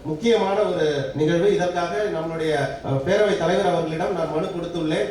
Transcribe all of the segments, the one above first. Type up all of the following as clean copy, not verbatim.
முக்கியமான ஒரு நிகழ்வு. இதற்காக நம்முடைய பேரவை தலைவர் அவர்களிடம் நான் மனு கொடுத்துள்ளேன்.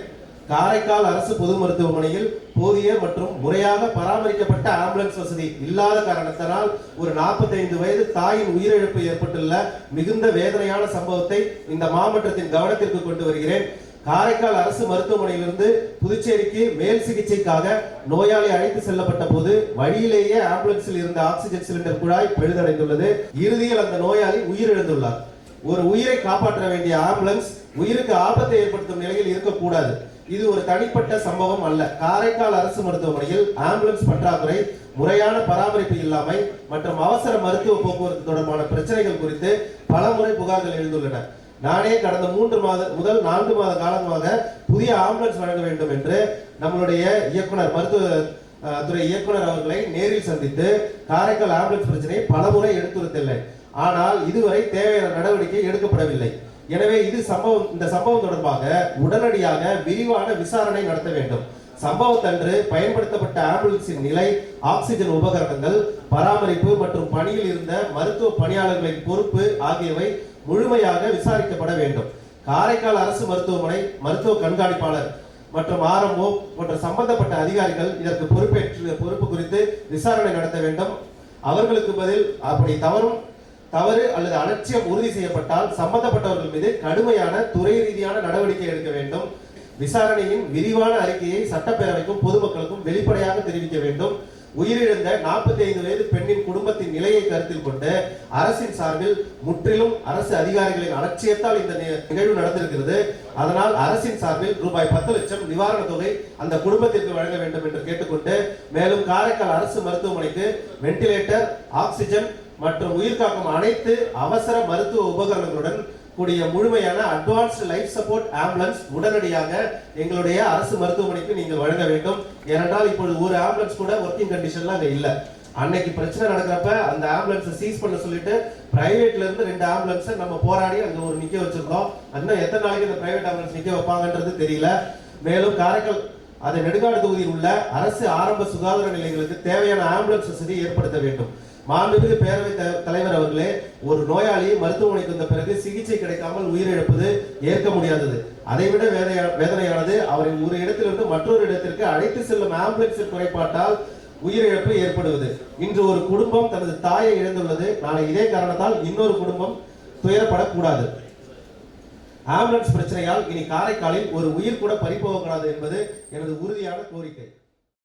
காரைக்கால் அரசு பொது மருத்துவமனையில் போதிய மற்றும் முறையாக பராமரிக்கப்பட்ட ஆம்புலன்ஸ் வசதி இல்லாத காரணத்தினால் ஒரு 45 வயது தாயின் உயிரிழப்பு ஏற்பட்டுள்ள மிகுந்த வேதனையான சம்பவத்தை இந்த மாவட்டத்தின் கவனத்திற்கு கொண்டு வருகிறேன். காரைக்கால் அரசு மருத்துவமனையிலிருந்து புதுச்சேரிக்கு மேல் சிகிச்சைக்காக நோயாளி அழைத்து செல்லப்பட்ட போது வழியிலேயே ஆம்புலன்ஸில் இருந்த ஆக்சிஜன் சிலிண்டர் குழாய் பழுதடைந்துள்ளது. இறுதியில் அந்த நோயாளி உயிரிழந்துள்ளார். ஒரு உயிரை காப்பாற்ற வேண்டிய ஆம்புலன்ஸ் உயிருக்கு ஆபத்தை ஏற்படுத்தும் நிலையில் இருக்கக்கூடாது. இது ஒரு தனிப்பட்ட சம்பவம் அல்ல. காரைக்கால் அரசு மருத்துவமனையில் ஆம்புலன்ஸ் பற்றாக்குறை, முறையான பராமரிப்பு இல்லாமை மற்றும் அவசர மருத்துவ போக்குவரத்து தொடர்பான பிரச்சனைகள் குறித்து பலமுறை புகார்கள் எழுந்துள்ளன. நானே கடந்த 3 மாத முதல் 4 மாத காலமாக புதிய ஆம்புலன்ஸ் வழங்க வேண்டும் என்று நம்மளுடைய இயக்குனர் மருத்துவ துறை இயக்குனர் அவர்களை நேரில் சந்தித்து காரைக்கால் ஆம்புலன்ஸ் பிரச்சனையை பலமுறை எடுத்துரைத்துள்ளேன். ஆனால் இதுவரை தேவையான நடவடிக்கை எடுக்கப்படவில்லை. எனவே இந்த சம்பவம் தொடர்பாக உடனடியாக விரிவான விசாரணை நடத்த வேண்டும். சம்பவத்தன்று பயன்படுத்தப்பட்ட ஆம்புலன்ஸின் நிலை, ஆக்சிஜன் உபகரணங்கள், பராமரிப்பு மற்றும் பணியில் இருந்த மருத்துவ பணியாளர்களின் பொறுப்பு ஆகியவை முழுமையாக விசாரிக்கப்பட வேண்டும். காரைக்கால் அரசு மருத்துவமனை மருத்துவ கண்காணிப்பாளர் மற்றும் ஆர்எம்ஓ போன்ற சம்பந்தப்பட்ட அதிகாரிகள் இதற்கு பொறுப்பு குறித்து விசாரணை நடத்த வேண்டும். அவர்களுக்கு பதில் அப்படி தவறு அல்லது அலட்சியம் உறுதி செய்யப்பட்டால் சம்பந்தப்பட்டவர்கள் மீது கடுமையான துறை ரீதியான நடவடிக்கை எடுக்க வேண்டும். விசாரணையின் விரிவான அறிக்கையை சட்டப்பேரவைக்கும் பொதுமக்களுக்கும் வெளிப்படையாக தெரிவிக்க வேண்டும். உயிரிழந்த 45 வயது பெண்ணின் குடும்பத்தின் நிலையை கருத்தில் கொண்டு அரசின் சார்பில் முற்றிலும் அரசு அதிகாரிகளின் அலட்சியத்தால் இந்த நிகழ்வு நடந்திருக்கிறது. அதனால் அரசின் சார்பில் ரூபாய் 10 லட்சம் நிவாரண தொகை அந்த குடும்பத்திற்கு வழங்க வேண்டும் என்று கேட்டுக்கொண்டு, மேலும் காரைக்கால் அரசு மருத்துவமனைக்கு வென்டிலேட்டர், ஆக்சிஜன் மற்றும் உயிர்காக்கும் அனைத்து அவசர மருத்துவ உபகரணங்களுடன் கூடிய முழுமையான அட்வான்ஸ்ட் லைஃப் சப்போர்ட் ஆம்புலன்ஸ் உடனடியாக எங்களுடைய அரசு மருத்துவமனைக்கு நீங்கள் வழங்க வேண்டும். ஏனென்றால் இப்பொழுது ஒரு ஆம்புலன்ஸ் கூட ஒர்க்கிங் கண்டிஷன்ல அங்க இல்ல. அன்னைக்கு பிரச்சனை நடக்கிறப்ப அந்த ஆம்புலன்ஸை சீஸ் பண்ண சொல்லிட்டு பிரைவேட்ல இருந்து 2 ஆம்புலன்ஸை நம்ம போராடி அங்க ஒரு நிக்க வச்சிருந்தோம். இன்னும் எத்தனை நாளைக்கு இந்த பிரைவேட் ஆம்புலன்ஸ் நிக்க வைப்பாங்கன்றது தெரியல. மேலும் காரைக்கால் அதை நெடுங்காடு தொகுதியில் உள்ள அரசு ஆரம்ப சுகாதார நிலையங்களுக்கு தேவையான ஆம்புலன்ஸ் வசதி ஏற்படுத்த வேண்டும். மாண்புமிகு பேரவை தலைவர் அவர்களே, ஒரு நோயாளி மருத்துவமனைக்கு வந்த பிறகு சிகிச்சை கிடைக்காமல் உயிரிழப்பது ஏற்க முடியாதது. அதைவிட வேதனையானது அவரை ஒரு இடத்திலிருந்து மற்றொரு இடத்திற்கு அழைத்து செல்லும் ஆம்புலன்ஸ் குறைபாட்டால் உயிரிழப்பு ஏற்படுவது. இன்று ஒரு குடும்பம் தனது தாயை இழந்துள்ளது. நாளை இதே காரணத்தால் இன்னொரு குடும்பம் துயரப்படக்கூடாது. ஆம்புலன்ஸ் பிரச்சனையால் இனி காரைக்காலில் ஒரு உயிர் கூட பறிபோகக்கூடாது என்பது எனது உறுதியான கோரிக்கை.